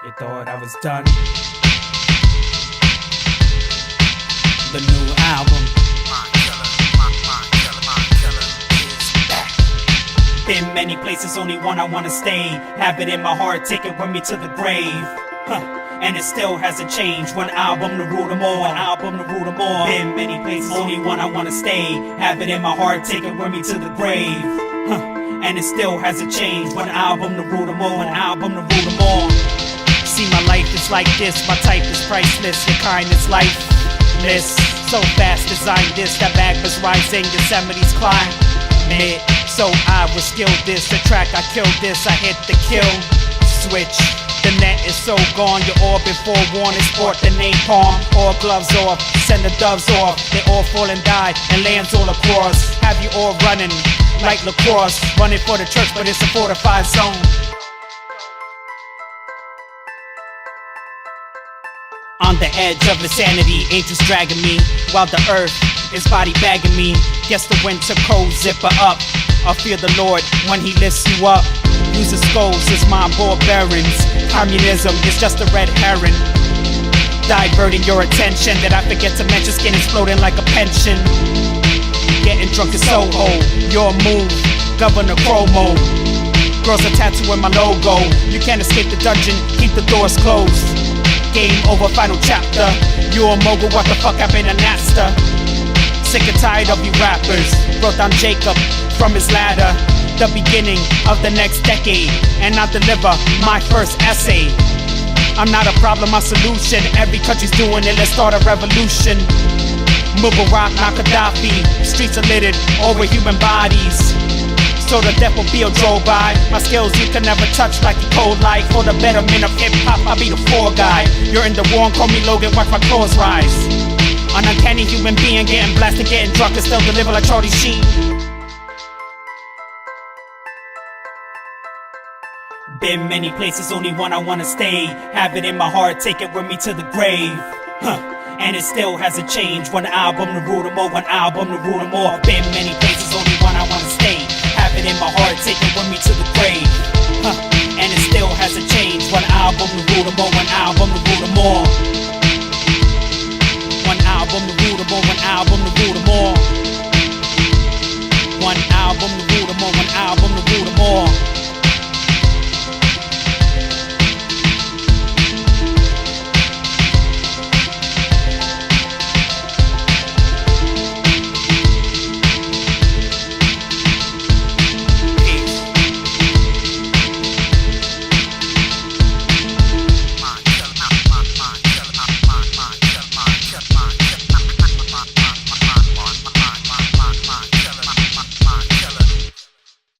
You thought I was done? The new album. Been many places, only one I wanna stay. Have it in my heart, take it with me to the grave. And it still hasn't changed. One album to rule them all. One album to rule them all. Been many places, only one I wanna stay. Have it in my heart, take it with me to the grave. And it still hasn't changed. One album to rule them all. One album to rule them all. See, my life is like this. My type is priceless. Your kind is lifeless. So fast designed this. That bag was rising. Yosemite's climb. So I was skilled this. The track I killed this. I hit the kill switch. The net is so gone, you're all been forewarned. Sport the napalm, all gloves off, send the doves off. They all fall and die, and lands all across. Have you all running like lacrosse, running for the church, but it's a fortified zone. On the edge of insanity, angels dragging me, while the earth is body bagging me. Guess the winter cold, zipper up. I fear the Lord when he lifts you up. Use the skulls as mind ball bearings. Communism is just a red herring, diverting your attention. That I forget to mention, skin is floating like a pension. Getting drunk is Soho, your move, Governor Cuomo. Girls are tattooing my logo. You can't escape the dungeon, keep the doors closed. Game over, final chapter. You a mogul, what the fuck happened to Nasta? Sick and tired of you rappers. Wrote down Jacob from his ladder, the beginning of the next decade, and I deliver my first essay. I'm not a problem, I'm a solution. Every country's doing it, let's start a revolution. Mubarak, not Gaddafi. Streets are littered, all with human bodies. So the death will be a drove by. My skills you can never touch like the cold light. For the betterment of hip-hop, I'll be the fall guy. You're in the war, call me Logan, watch my claws rise. An uncanny human being, getting blasted, getting drunk, and still deliver like Charlie Sheen. Been many places, only one I wanna stay. Have it in my heart, take it with me to the grave. And it still hasn't changed. One album to rule them all, one album to rule them all. Been many places, only one I wanna stay. Have it in my heart, take it with me